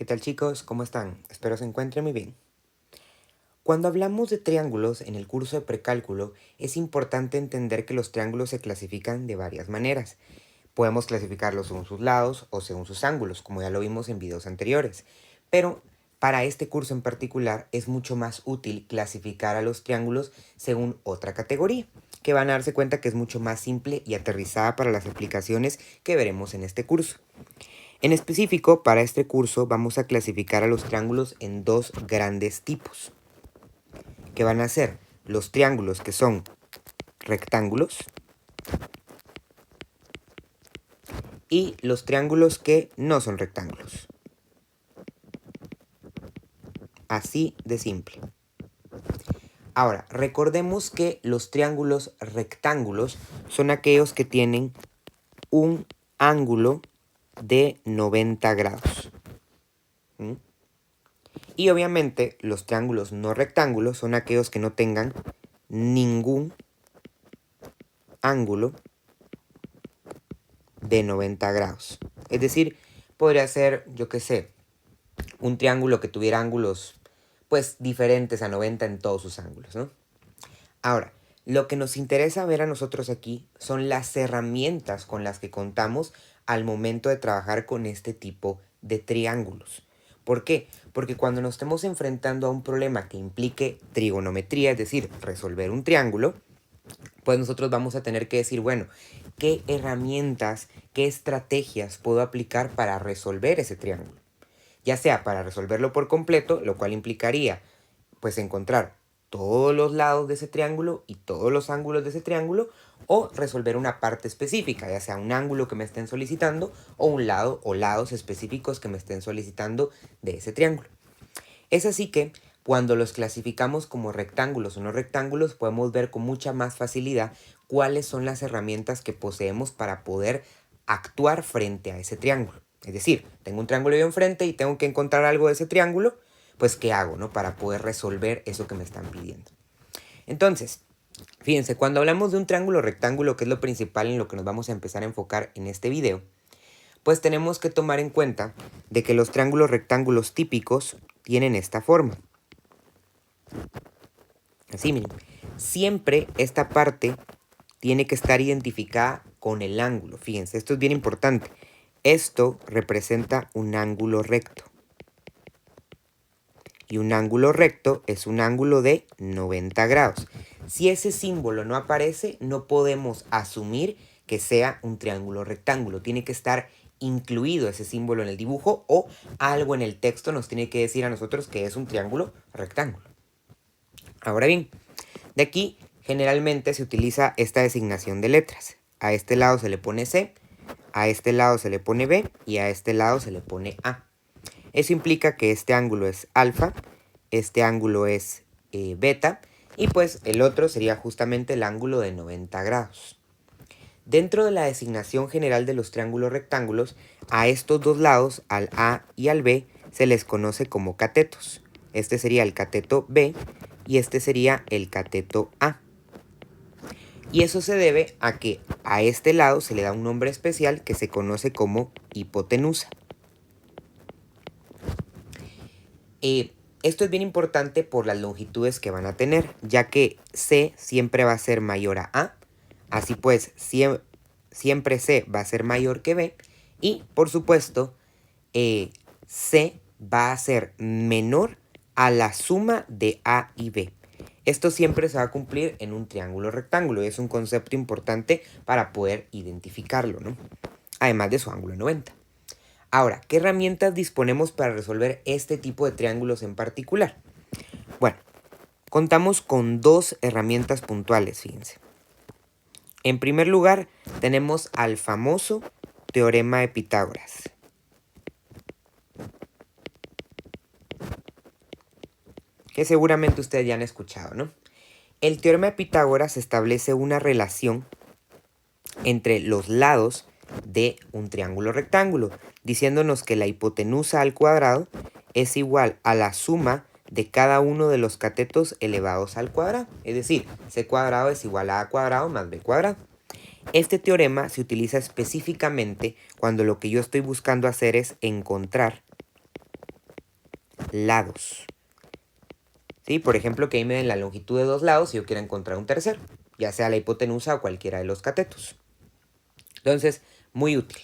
¿Qué tal chicos? ¿Cómo están? Espero se encuentren muy bien. Cuando hablamos de triángulos en el curso de precálculo, es importante entender que los triángulos se clasifican de varias maneras. Podemos clasificarlos según sus lados o según sus ángulos, como ya lo vimos en videos anteriores. Pero para este curso en particular es mucho más útil clasificar a los triángulos según otra categoría, que van a darse cuenta que es mucho más simple y aterrizada para las aplicaciones que veremos en este curso. En específico, para este curso vamos a clasificar a los triángulos en dos grandes tipos, que van a ser los triángulos que son rectángulos y los triángulos que no son rectángulos. Así de simple. Ahora, recordemos que los triángulos rectángulos son aquellos que tienen un ángulo de 90 grados. ¿Mm? Y obviamente los triángulos no rectángulos son aquellos que no tengan ningún ángulo de 90 grados. Es decir, podría ser, yo qué sé, un triángulo que tuviera ángulos pues diferentes a 90 en todos sus ángulos, ¿no? Ahora, lo que nos interesa ver a nosotros aquí son las herramientas con las que contamos al momento de trabajar con este tipo de triángulos. ¿Por qué? Porque cuando nos estemos enfrentando a un problema que implique trigonometría, es decir, resolver un triángulo, pues nosotros vamos a tener que decir, bueno, ¿qué herramientas, qué estrategias puedo aplicar para resolver ese triángulo? Ya sea para resolverlo por completo, lo cual implicaría pues encontrar todos los lados de ese triángulo y todos los ángulos de ese triángulo, o resolver una parte específica, ya sea un ángulo que me estén solicitando o un lado o lados específicos que me estén solicitando de ese triángulo. Es así que cuando los clasificamos como rectángulos o no rectángulos, podemos ver con mucha más facilidad cuáles son las herramientas que poseemos para poder actuar frente a ese triángulo. Es decir, tengo un triángulo yo enfrente y tengo que encontrar algo de ese triángulo, pues ¿qué hago, no? Para poder resolver eso que me están pidiendo. Entonces, fíjense, cuando hablamos de un triángulo rectángulo, que es lo principal en lo que nos vamos a empezar a enfocar en este video, pues tenemos que tomar en cuenta de que los triángulos rectángulos típicos tienen esta forma. Así, miren. Siempre esta parte tiene que estar identificada con el ángulo. Fíjense, esto es bien importante. Esto representa un ángulo recto. Y un ángulo recto es un ángulo de 90 grados. Si ese símbolo no aparece, no podemos asumir que sea un triángulo rectángulo. Tiene que estar incluido ese símbolo en el dibujo o algo en el texto nos tiene que decir a nosotros que es un triángulo rectángulo. Ahora bien, de aquí generalmente se utiliza esta designación de letras. A este lado se le pone C, a este lado se le pone B y a este lado se le pone A. Eso implica que este ángulo es alfa, este ángulo es beta y pues el otro sería justamente el ángulo de 90 grados. Dentro de la designación general de los triángulos rectángulos, a estos dos lados, al A y al B, se les conoce como catetos. Este sería el cateto B y este sería el cateto A. Y eso se debe a que a este lado se le da un nombre especial que se conoce como hipotenusa. Esto es bien importante por las longitudes que van a tener, ya que C siempre va a ser mayor a A. Así pues, siempre C va a ser mayor que B. Y, por supuesto, C va a ser menor a la suma de A y B. Esto siempre se va a cumplir en un triángulo rectángulo y es un concepto importante para poder identificarlo, ¿no? Además de su ángulo de 90. Ahora, ¿qué herramientas disponemos para resolver este tipo de triángulos en particular? Bueno, contamos con dos herramientas puntuales, fíjense. En primer lugar, tenemos al famoso teorema de Pitágoras. Que seguramente ustedes ya han escuchado, ¿no? El teorema de Pitágoras establece una relación entre los lados de un triángulo rectángulo, diciéndonos que la hipotenusa al cuadrado es igual a la suma de cada uno de los catetos elevados al cuadrado. Es decir, c cuadrado es igual a cuadrado más b cuadrado. Este teorema se utiliza específicamente cuando lo que yo estoy buscando hacer es encontrar lados. ¿Sí? Por ejemplo, que ahí me den la longitud de 2 lados y yo quiera encontrar un tercero, ya sea la hipotenusa o cualquiera de los catetos. Entonces, muy útil.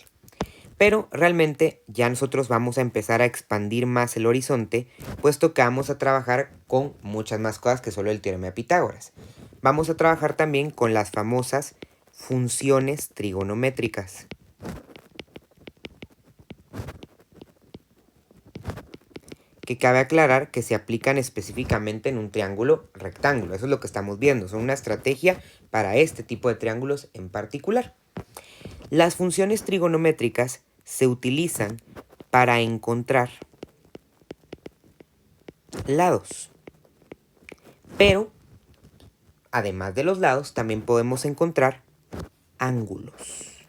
Pero realmente ya nosotros vamos a empezar a expandir más el horizonte, puesto que vamos a trabajar con muchas más cosas que solo el teorema de Pitágoras. Vamos a trabajar también con las famosas funciones trigonométricas. Que cabe aclarar que se aplican específicamente en un triángulo rectángulo. Eso es lo que estamos viendo. Son una estrategia para este tipo de triángulos en particular. Las funciones trigonométricas se utilizan para encontrar lados. Pero, además de los lados, también podemos encontrar ángulos.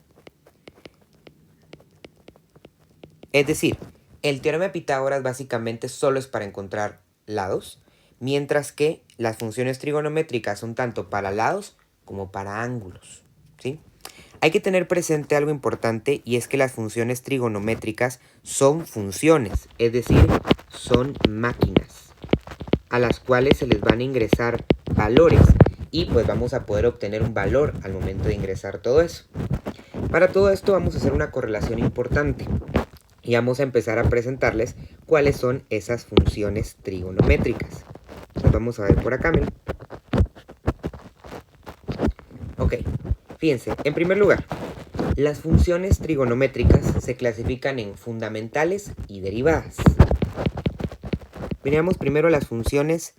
Es decir, el teorema de Pitágoras básicamente solo es para encontrar lados, mientras que las funciones trigonométricas son tanto para lados como para ángulos, ¿sí? Hay que tener presente algo importante, y es que las funciones trigonométricas son funciones, es decir, son máquinas a las cuales se les van a ingresar valores y pues vamos a poder obtener un valor al momento de ingresar todo eso. Para todo esto vamos a hacer una correlación importante y vamos a empezar a presentarles cuáles son esas funciones trigonométricas. Las vamos a ver por acá, miren. Ok, fíjense, en primer lugar, las funciones trigonométricas se clasifican en fundamentales y derivadas. Miramos primero las funciones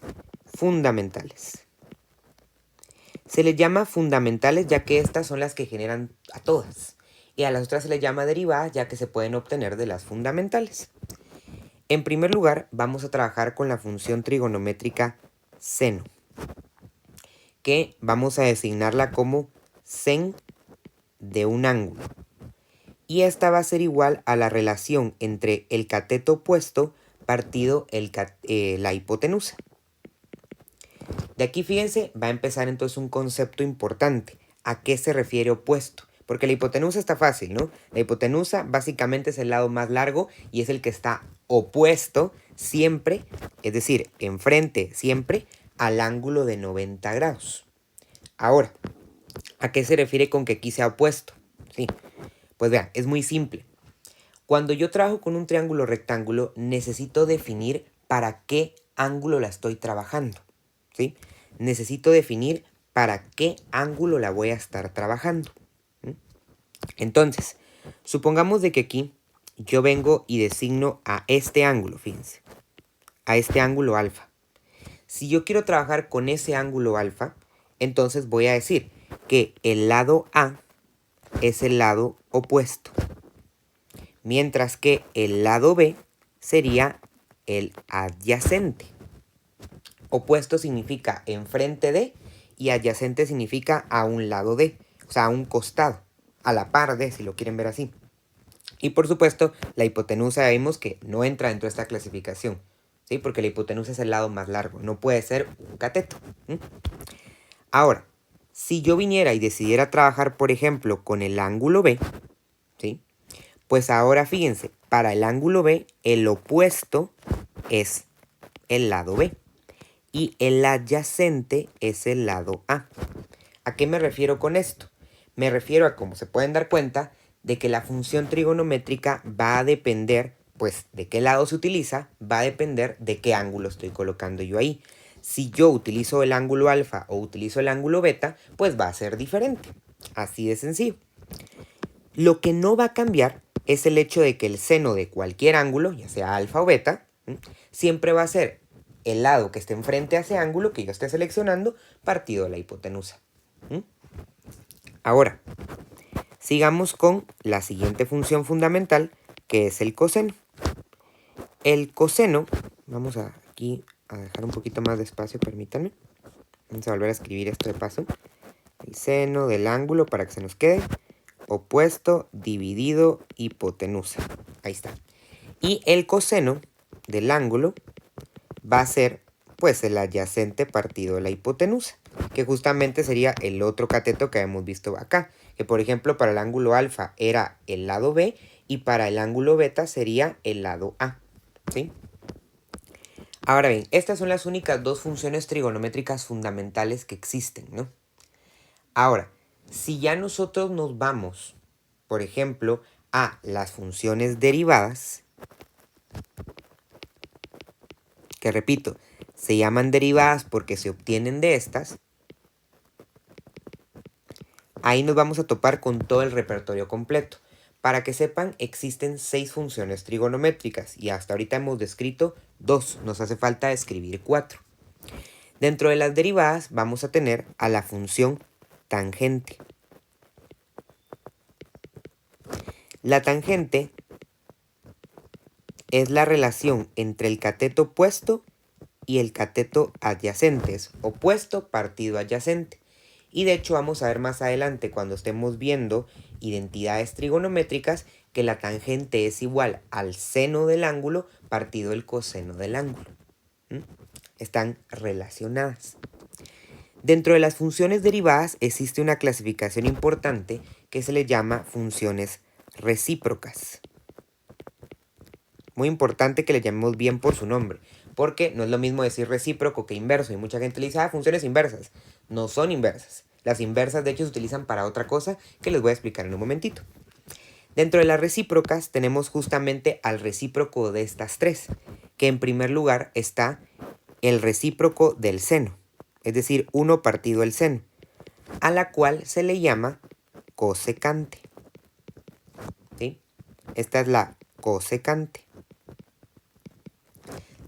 fundamentales. Se les llama fundamentales ya que estas son las que generan a todas. Y a las otras se les llama derivadas ya que se pueden obtener de las fundamentales. En primer lugar, vamos a trabajar con la función trigonométrica seno, que vamos a designarla como sen de un ángulo. Y esta va a ser igual a la relación entre el cateto opuesto partido la hipotenusa. De aquí, fíjense, va a empezar entonces un concepto importante. ¿A qué se refiere opuesto? Porque la hipotenusa está fácil, ¿no? La hipotenusa básicamente es el lado más largo y es el que está opuesto siempre, es decir, enfrente siempre al ángulo de 90 grados. Ahora, ¿a qué se refiere con que aquí sea opuesto? Sí, pues vean, es muy simple. Cuando yo trabajo con un triángulo rectángulo, necesito definir para qué ángulo la estoy trabajando, ¿sí? Necesito definir para qué ángulo la voy a estar trabajando. Entonces, supongamos de que aquí yo vengo y designo a este ángulo, fíjense, a este ángulo alfa. Si yo quiero trabajar con ese ángulo alfa, entonces voy a decir que el lado A es el lado opuesto, mientras que el lado B sería el adyacente. Opuesto significa enfrente de y adyacente significa a un lado de, o sea, a un costado, a la par de, si lo quieren ver así. Y por supuesto, la hipotenusa vemos que no entra dentro de esta clasificación, ¿sí? Porque la hipotenusa es el lado más largo, no puede ser un cateto. Ahora, si yo viniera y decidiera trabajar, por ejemplo, con el ángulo B, ¿sí? Pues ahora fíjense, para el ángulo B, el opuesto es el lado B y el adyacente es el lado A. ¿A qué me refiero con esto? Me refiero a, como se pueden dar cuenta, de que la función trigonométrica va a depender, pues, de qué lado se utiliza, va a depender de qué ángulo estoy colocando yo ahí. Si yo utilizo el ángulo alfa o utilizo el ángulo beta, pues va a ser diferente. Así de sencillo. Lo que no va a cambiar es el hecho de que el seno de cualquier ángulo, ya sea alfa o beta, siempre va a ser el lado que esté enfrente a ese ángulo que yo esté seleccionando partido de la hipotenusa. Ahora, sigamos con la siguiente función fundamental, que es el coseno. El coseno, vamos aquí a dejar un poquito más de espacio, permítanme. Vamos a volver a escribir esto de paso. El seno del ángulo para que se nos quede. Opuesto dividido hipotenusa. Ahí está. Y el coseno del ángulo va a ser pues el adyacente partido de la hipotenusa, que justamente sería el otro cateto que hemos visto acá, que por ejemplo para el ángulo alfa era el lado B y para el ángulo beta sería el lado A, ¿sí? Ahora bien, estas son las únicas dos funciones trigonométricas fundamentales que existen, ¿no? Ahora, si ya nosotros nos vamos, por ejemplo, a las funciones derivadas, que repito, se llaman derivadas porque se obtienen de estas, ahí nos vamos a topar con todo el repertorio completo. Para que sepan, existen 6 funciones trigonométricas y hasta ahorita hemos descrito 2, nos hace falta escribir 4. Dentro de las derivadas vamos a tener a la función tangente. La tangente es la relación entre el cateto opuesto y el cateto adyacente, es opuesto partido adyacente. Y de hecho vamos a ver más adelante cuando estemos viendo identidades trigonométricas que la tangente es igual al seno del ángulo partido el coseno del ángulo. Están relacionadas. Dentro de las funciones derivadas existe una clasificación importante que se le llama funciones recíprocas. Muy importante que le llamemos bien por su nombre, porque no es lo mismo decir recíproco que inverso, y mucha gente le dice, funciones inversas. No son inversas. Las inversas de hecho se utilizan para otra cosa que les voy a explicar en un momentito. Dentro de las recíprocas tenemos justamente al recíproco de estas tres, que en primer lugar está el recíproco del seno, es decir, 1 partido el seno, a la cual se le llama cosecante. ¿Sí? Esta es la cosecante.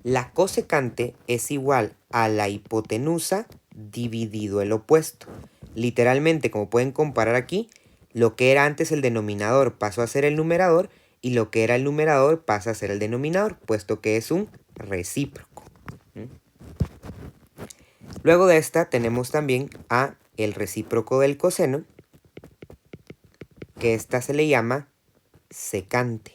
La cosecante es igual a la hipotenusa dividido el opuesto. Literalmente, como pueden comparar aquí, lo que era antes el denominador pasó a ser el numerador y lo que era el numerador pasa a ser el denominador, puesto que es un recíproco. Luego de esta tenemos también a el recíproco del coseno, que esta se le llama secante.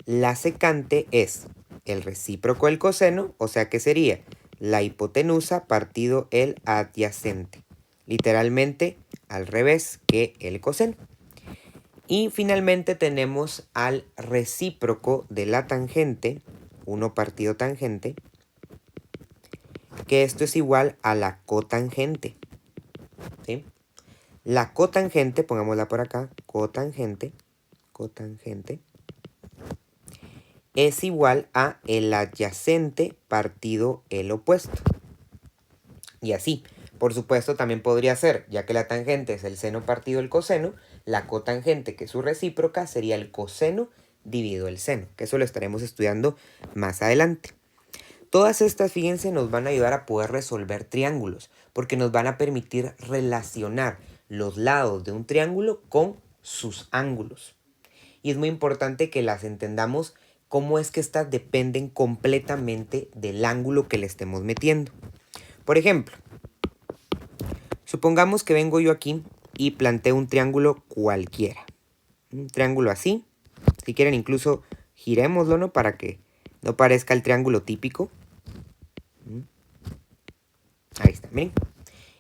La secante es el recíproco del coseno, o sea que sería la hipotenusa partido el adyacente. Literalmente al revés que el coseno. Y finalmente tenemos al recíproco de la tangente, 1 partido tangente, que esto es igual a la cotangente. ¿Sí? La cotangente, pongámosla por acá, cotangente, es igual a el adyacente partido el opuesto. Y así, por supuesto, también podría ser, ya que la tangente es el seno partido el coseno, la cotangente, que es su recíproca, sería el coseno dividido el seno, que eso lo estaremos estudiando más adelante. Todas estas, fíjense, nos van a ayudar a poder resolver triángulos, porque nos van a permitir relacionar los lados de un triángulo con sus ángulos. Y es muy importante que las entendamos cómo es que estas dependen completamente del ángulo que le estemos metiendo. Por ejemplo, supongamos que vengo yo aquí y planteo un triángulo cualquiera. Un triángulo así. Si quieren incluso girémoslo, ¿no? Para que no parezca el triángulo típico. Ahí está, miren.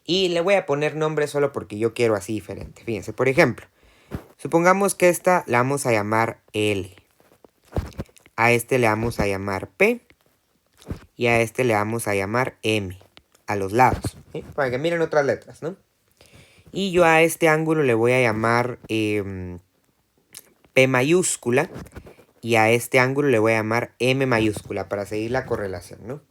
Y le voy a poner nombre solo porque yo quiero así diferente. Fíjense, por ejemplo, supongamos que esta la vamos a llamar L. A este le vamos a llamar P. Y a este le vamos a llamar M. A los lados. ¿Sí? Para que miren otras letras, ¿no? Y yo a este ángulo le voy a llamar P mayúscula. Y a este ángulo le voy a llamar M mayúscula para seguir la correlación, ¿no?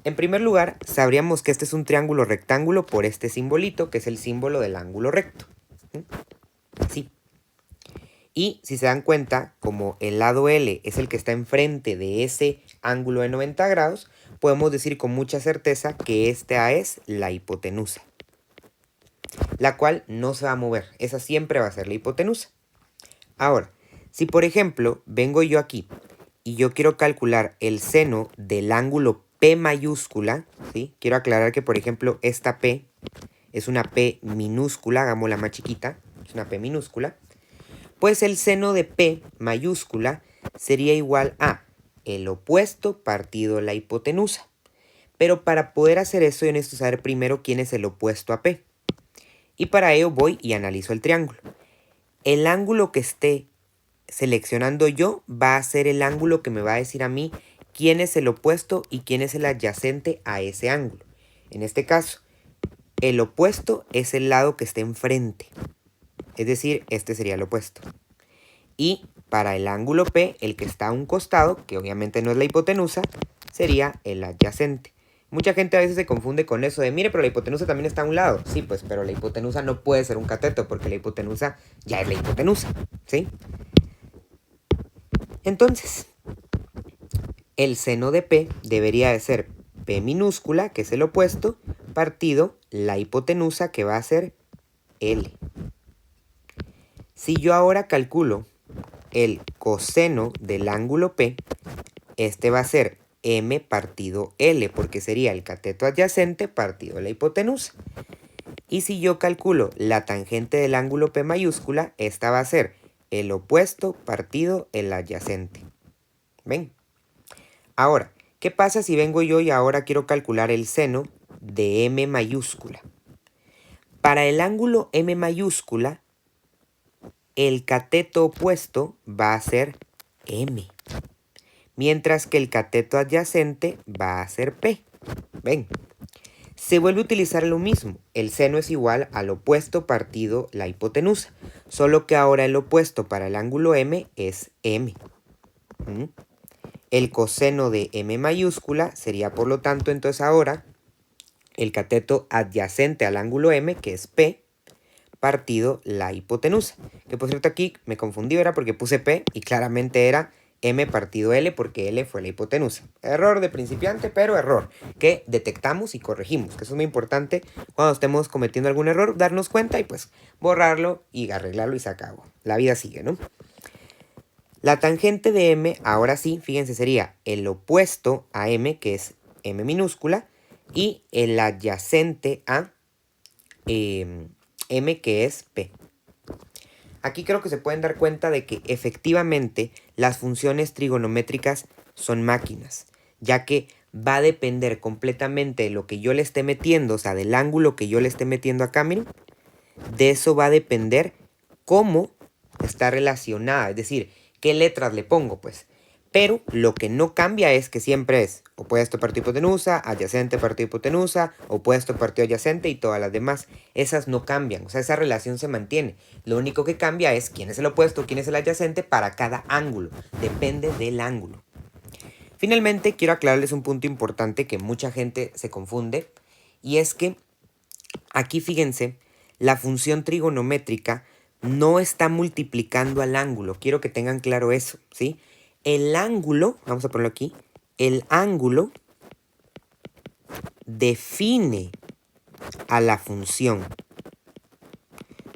En primer lugar, sabríamos que este es un triángulo rectángulo por este simbolito, que es el símbolo del ángulo recto. Así. Y si se dan cuenta, como el lado L es el que está enfrente de ese ángulo de 90 grados, podemos decir con mucha certeza que esta es la hipotenusa, la cual no se va a mover. Esa siempre va a ser la hipotenusa. Ahora, si por ejemplo vengo yo aquí y yo quiero calcular el seno del ángulo P mayúscula, ¿sí? Quiero aclarar que por ejemplo esta P es una P minúscula, hagámosla más chiquita, es una P minúscula, pues el seno de P mayúscula sería igual a el opuesto partido la hipotenusa. Pero para poder hacer eso yo necesito saber primero quién es el opuesto a P. Y para ello voy y analizo el triángulo. El ángulo que esté seleccionando yo va a ser el ángulo que me va a decir a mí quién es el opuesto y quién es el adyacente a ese ángulo. En este caso, el opuesto es el lado que está enfrente. Es decir, este sería el opuesto. Y para el ángulo P, el que está a un costado, que obviamente no es la hipotenusa, sería el adyacente. Mucha gente a veces se confunde con eso de, mire, pero la hipotenusa también está a un lado. Sí, pues, pero la hipotenusa no puede ser un cateto, porque la hipotenusa ya es la hipotenusa, ¿sí? Entonces, el seno de P debería de ser P minúscula, que es el opuesto, partido la hipotenusa, que va a ser L. Si yo ahora calculo el coseno del ángulo P, este va a ser M partido L, porque sería el cateto adyacente partido la hipotenusa. Y si yo calculo la tangente del ángulo P mayúscula, esta va a ser el opuesto partido el adyacente. ¿Ven? Ahora, ¿qué pasa si vengo yo y ahora quiero calcular el seno de M mayúscula? Para el ángulo M mayúscula, el cateto opuesto va a ser M, mientras que el cateto adyacente va a ser P. ¿Ven? Se vuelve a utilizar lo mismo. El seno es igual al opuesto partido la hipotenusa, solo que ahora el opuesto para el ángulo M es M. El coseno de M mayúscula sería, por lo tanto, entonces ahora el cateto adyacente al ángulo M, que es P, partido la hipotenusa. Que por cierto aquí me confundí, ¿verdad? Porque puse P y claramente era M partido L porque L fue la hipotenusa. Error de principiante, pero error que detectamos y corregimos, que eso es muy importante cuando estemos cometiendo algún error, darnos cuenta y pues borrarlo y arreglarlo y se acabó. La vida sigue, ¿no? La tangente de M, ahora sí, fíjense, sería el opuesto a M, que es M minúscula, y el adyacente a M, que es P. Aquí creo que se pueden dar cuenta de que efectivamente las funciones trigonométricas son máquinas, ya que va a depender completamente de lo que yo le esté metiendo, o sea, del ángulo que yo le esté metiendo acá, miren. De eso va a depender cómo está relacionada, es decir, qué letras le pongo, pues. Pero lo que no cambia es que siempre es opuesto partido hipotenusa, adyacente partido hipotenusa, opuesto partido adyacente y todas las demás. Esas no cambian, o sea, esa relación se mantiene. Lo único que cambia es quién es el opuesto, quién es el adyacente para cada ángulo. Depende del ángulo. Finalmente, quiero aclararles un punto importante que mucha gente se confunde, y es que aquí fíjense, la función trigonométrica no está multiplicando al ángulo. Quiero que tengan claro eso, ¿sí? El ángulo, vamos a ponerlo aquí, el ángulo define a la función.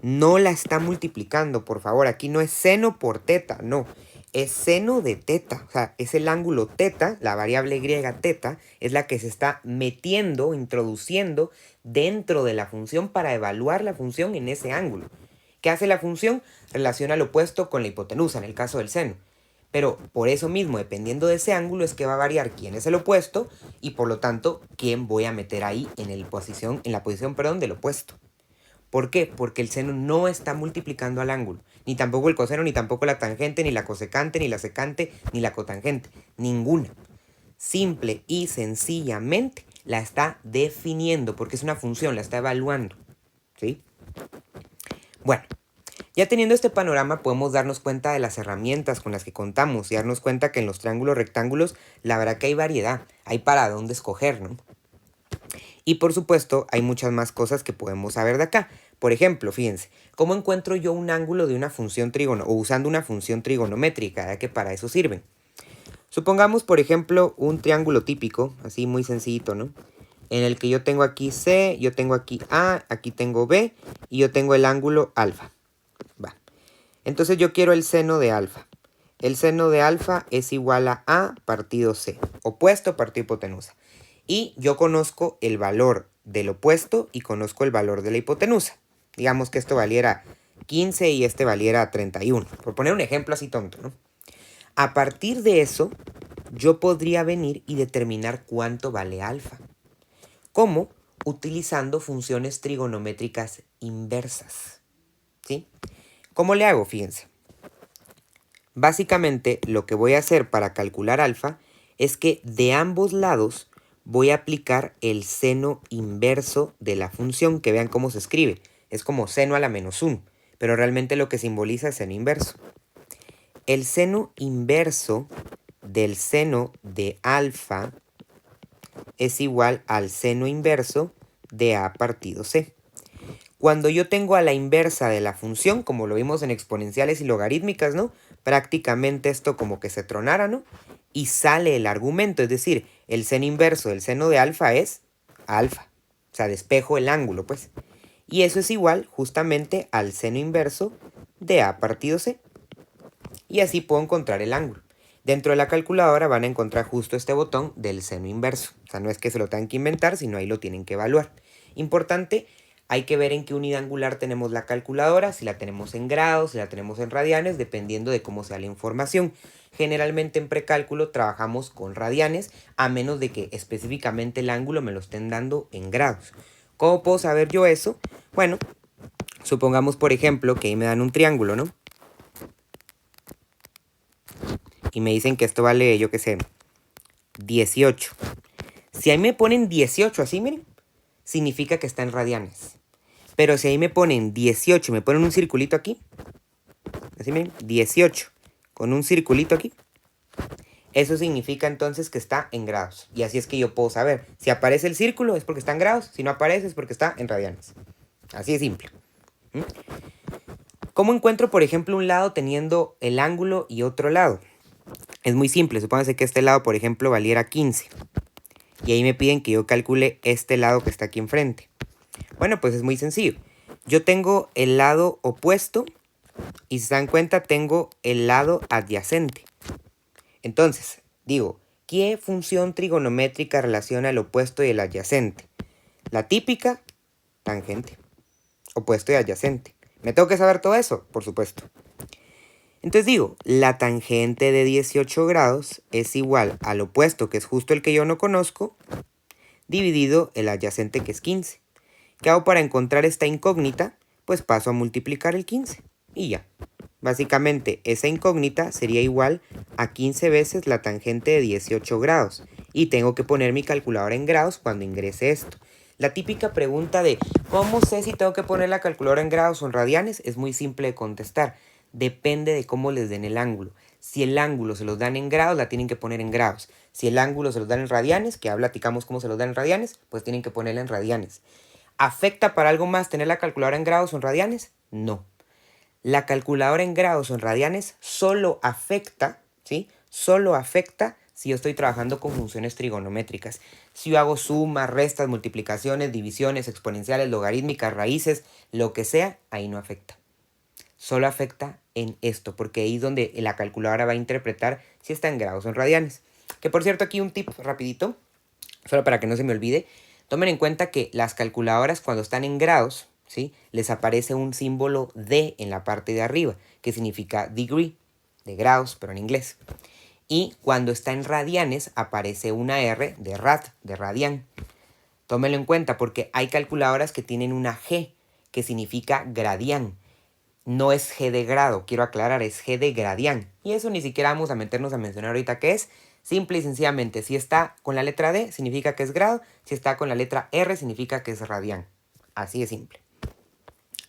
No la está multiplicando, por favor. Aquí no es seno por teta, no. Es seno de teta. O sea, es el ángulo teta, la variable griega teta, es la que se está metiendo, introduciendo dentro de la función para evaluar la función en ese ángulo. ¿Qué hace la función? Relaciona el opuesto con la hipotenusa, en el caso del seno. Pero por eso mismo, dependiendo de ese ángulo, es que va a variar quién es el opuesto y por lo tanto, quién voy a meter ahí en la posición del opuesto. ¿Por qué? Porque el seno no está multiplicando al ángulo. Ni tampoco el coseno, ni tampoco la tangente, ni la cosecante, ni la secante, ni la cotangente. Ninguna. Simple y sencillamente la está definiendo porque es una función, la está evaluando. ¿Sí? Bueno, ya teniendo este panorama podemos darnos cuenta de las herramientas con las que contamos y darnos cuenta que en los triángulos rectángulos la verdad que hay variedad, hay para dónde escoger, ¿no? Y por supuesto hay muchas más cosas que podemos saber de acá. Por ejemplo, fíjense, ¿cómo encuentro yo un ángulo de una función o usando una función trigonométrica, ya que para eso sirven? Supongamos, por ejemplo, un triángulo típico, así muy sencillito, ¿no? En el que yo tengo aquí C, yo tengo aquí A, aquí tengo B y yo tengo el ángulo alfa. Va. Entonces yo quiero el seno de alfa. El seno de alfa es igual a partido C, opuesto partido hipotenusa. Y yo conozco el valor del opuesto y conozco el valor de la hipotenusa. Digamos que esto valiera 15 y este valiera 31. Por poner un ejemplo así tonto, ¿no? A partir de eso, yo podría venir y determinar cuánto vale alfa. ¿Cómo? Utilizando funciones trigonométricas inversas. ¿Sí? ¿Cómo le hago? Fíjense. Básicamente, lo que voy a hacer para calcular alfa es que de ambos lados voy a aplicar el seno inverso de la función, que vean cómo se escribe. Es como seno a la menos 1, pero realmente lo que simboliza es seno inverso. El seno inverso del seno de alfa es igual al seno inverso de a partido c. Cuando yo tengo a la inversa de la función, como lo vimos en exponenciales y logarítmicas, ¿no? Prácticamente esto como que se tronara, ¿no? Y sale el argumento, es decir, el seno inverso del seno de alfa es alfa. O sea, despejo el ángulo, pues. Y eso es igual justamente al seno inverso de a partido c. Y así puedo encontrar el ángulo. Dentro de la calculadora van a encontrar justo este botón del seno inverso. O sea, no es que se lo tengan que inventar, sino ahí lo tienen que evaluar. Importante, hay que ver en qué unidad angular tenemos la calculadora, si la tenemos en grados, si la tenemos en radianes, dependiendo de cómo sea la información. Generalmente en precálculo trabajamos con radianes, a menos de que específicamente el ángulo me lo estén dando en grados. ¿Cómo puedo saber yo eso? Bueno, supongamos por ejemplo que ahí me dan un triángulo, ¿no? Y me dicen que esto vale, yo qué sé, 18. Si ahí me ponen 18 así, miren, significa que está en radianes. Pero si ahí me ponen 18 y me ponen un circulito aquí, así miren, 18 con un circulito aquí, eso significa entonces que está en grados. Y así es que yo puedo saber. Si aparece el círculo es porque está en grados, si no aparece es porque está en radianes. Así de simple. ¿Cómo encuentro, por ejemplo, un lado teniendo el ángulo y otro lado? Es muy simple, supóngase que este lado, por ejemplo, valiera 15. Y ahí me piden que yo calcule este lado que está aquí enfrente. Bueno, pues es muy sencillo. Yo tengo el lado opuesto y si se dan cuenta tengo el lado adyacente. Entonces, digo, ¿qué función trigonométrica relaciona el opuesto y el adyacente? La típica, tangente. Opuesto y adyacente. ¿Me tengo que saber todo eso? Por supuesto. Entonces digo, la tangente de 18 grados es igual al opuesto, que es justo el que yo no conozco, dividido el adyacente, que es 15. ¿Qué hago para encontrar esta incógnita? Pues paso a multiplicar el 15 y ya. Básicamente, esa incógnita sería igual a 15 veces la tangente de 18 grados. Y tengo que poner mi calculadora en grados cuando ingrese esto. La típica pregunta de ¿cómo sé si tengo que poner la calculadora en grados o en radianes? Es muy simple de contestar. Depende de cómo les den el ángulo. Si el ángulo se los dan en grados, la tienen que poner en grados. Si el ángulo se los dan en radianes, que ya platicamos cómo se los dan en radianes, pues tienen que ponerla en radianes. ¿Afecta para algo más tener la calculadora en grados o en radianes? No. La calculadora en grados o en radianes solo afecta, ¿sí? Solo afecta si yo estoy trabajando con funciones trigonométricas. Si yo hago sumas, restas, multiplicaciones, divisiones, exponenciales, logarítmicas, raíces, lo que sea, ahí no afecta. Solo afecta en esto, porque ahí es donde la calculadora va a interpretar si está en grados o en radianes. Que por cierto, aquí un tip rapidito, solo para que no se me olvide. Tomen en cuenta que las calculadoras cuando están en grados, ¿sí? Les aparece un símbolo D en la parte de arriba, que significa degree, de grados, pero en inglés. Y cuando está en radianes aparece una R de rad, de radian. Tómenlo en cuenta porque hay calculadoras que tienen una G, que significa gradian. No es G de grado, quiero aclarar, es G de gradian. Y eso ni siquiera vamos a meternos a mencionar ahorita qué es. Simple y sencillamente, si está con la letra D, significa que es grado. Si está con la letra R, significa que es radian. Así de simple.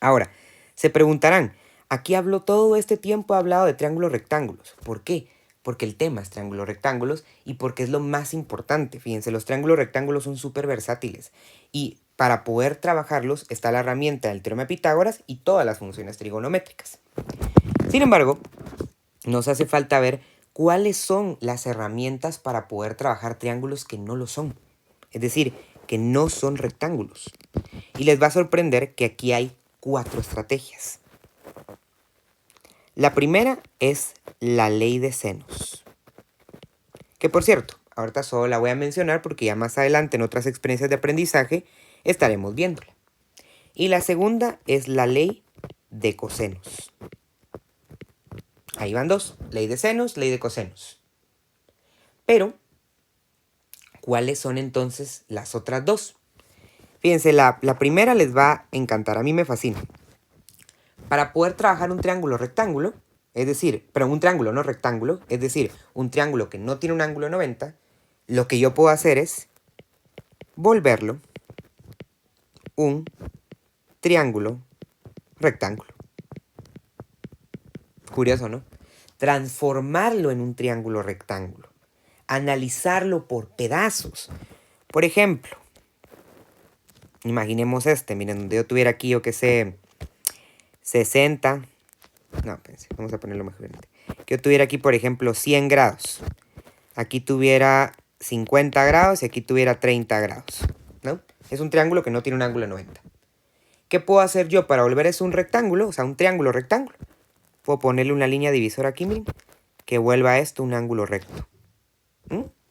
Ahora, se preguntarán, aquí hablo todo este tiempo, he hablado de triángulos rectángulos. ¿Por qué? Porque el tema es triángulos rectángulos y porque es lo más importante. Fíjense, los triángulos rectángulos son súper versátiles. Y para poder trabajarlos está la herramienta del teorema de Pitágoras y todas las funciones trigonométricas. Sin embargo, nos hace falta ver cuáles son las herramientas para poder trabajar triángulos que no lo son. Es decir, que no son rectángulos. Y les va a sorprender que aquí hay 4 estrategias. La primera es la ley de senos. Que por cierto, ahorita solo la voy a mencionar porque ya más adelante en otras experiencias de aprendizaje estaremos viéndola. Y la segunda es la ley de cosenos. Ahí van 2, ley de senos, ley de cosenos. Pero, ¿cuáles son entonces las otras 2? Fíjense, la primera les va a encantar, a mí me fascina. Para poder trabajar un triángulo rectángulo, es decir, pero un triángulo, no rectángulo, es decir, un triángulo que no tiene un ángulo de 90, lo que yo puedo hacer es volverlo un triángulo rectángulo. Curioso, ¿no? Transformarlo en un triángulo rectángulo. Analizarlo por pedazos. Por ejemplo, imaginemos miren, donde yo tuviera aquí, yo que sé, 60. No, pensé, vamos a ponerlo más grande. Que yo tuviera aquí, por ejemplo, 100 grados. Aquí tuviera 50 grados y aquí tuviera 30 grados, ¿no? Es un triángulo que no tiene un ángulo de 90. ¿Qué puedo hacer yo para volver eso un rectángulo? O sea, un triángulo rectángulo. Puedo ponerle una línea divisora aquí, miren, que vuelva esto un ángulo recto.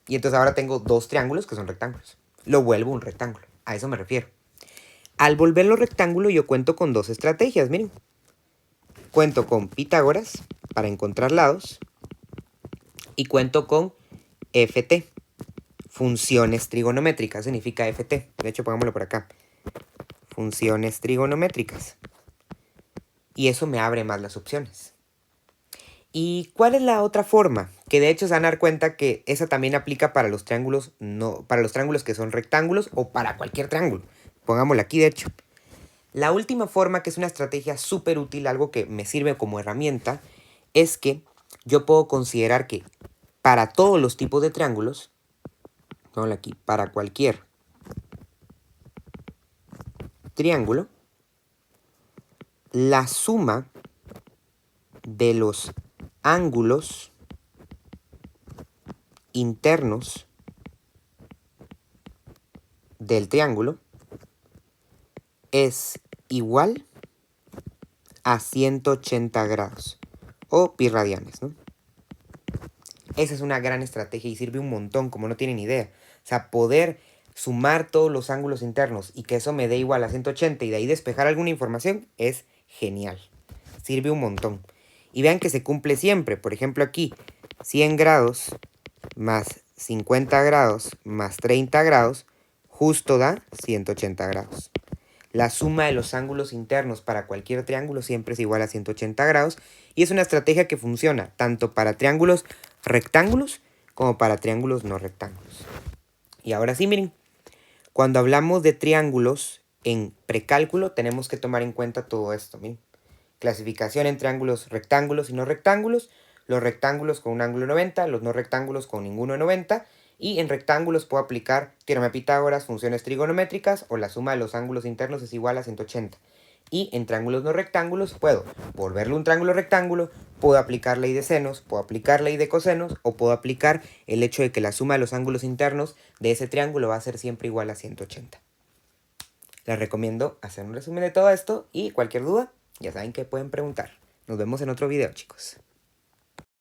Y entonces ahora tengo dos triángulos que son rectángulos. Lo vuelvo un rectángulo. A eso me refiero. Al volverlo rectángulo yo cuento con dos estrategias, miren. Cuento con Pitágoras para encontrar lados y cuento con FT, funciones trigonométricas, significa FT. De hecho, pongámoslo por acá. Funciones trigonométricas. Y eso me abre más las opciones. ¿Y cuál es la otra forma? Que de hecho se van a dar cuenta que esa también aplica para los triángulos, no, para los triángulos que son rectángulos o para cualquier triángulo. Pongámoslo aquí, de hecho. La última forma, que es una estrategia súper útil, algo que me sirve como herramienta, es que yo puedo considerar que para todos los tipos de triángulos, pongámoslo aquí, para cualquier triángulo, la suma de los ángulos internos del triángulo es igual a 180 grados o pi radianes, ¿no? Esa es una gran estrategia y sirve un montón, como no tienen idea. O sea, poder sumar todos los ángulos internos y que eso me dé igual a 180 y de ahí despejar alguna información es genial. Sirve un montón. Y vean que se cumple siempre. Por ejemplo aquí, 100 grados más 50 grados más 30 grados justo da 180 grados. La suma de los ángulos internos para cualquier triángulo siempre es igual a 180 grados y es una estrategia que funciona tanto para triángulos rectángulos como para triángulos no rectángulos. Y ahora sí, miren, cuando hablamos de triángulos en precálculo tenemos que tomar en cuenta todo esto, miren. Clasificación en triángulos rectángulos y no rectángulos, los rectángulos con un ángulo de 90, los no rectángulos con ninguno de 90, y en rectángulos puedo aplicar teorema de Pitágoras, funciones trigonométricas, o la suma de los ángulos internos es igual a 180. Y en triángulos no rectángulos puedo volverlo un triángulo rectángulo, puedo aplicar ley de senos, puedo aplicar ley de cosenos, o puedo aplicar el hecho de que la suma de los ángulos internos de ese triángulo va a ser siempre igual a 180. Les recomiendo hacer un resumen de todo esto y cualquier duda, ya saben que pueden preguntar. Nos vemos en otro video, chicos.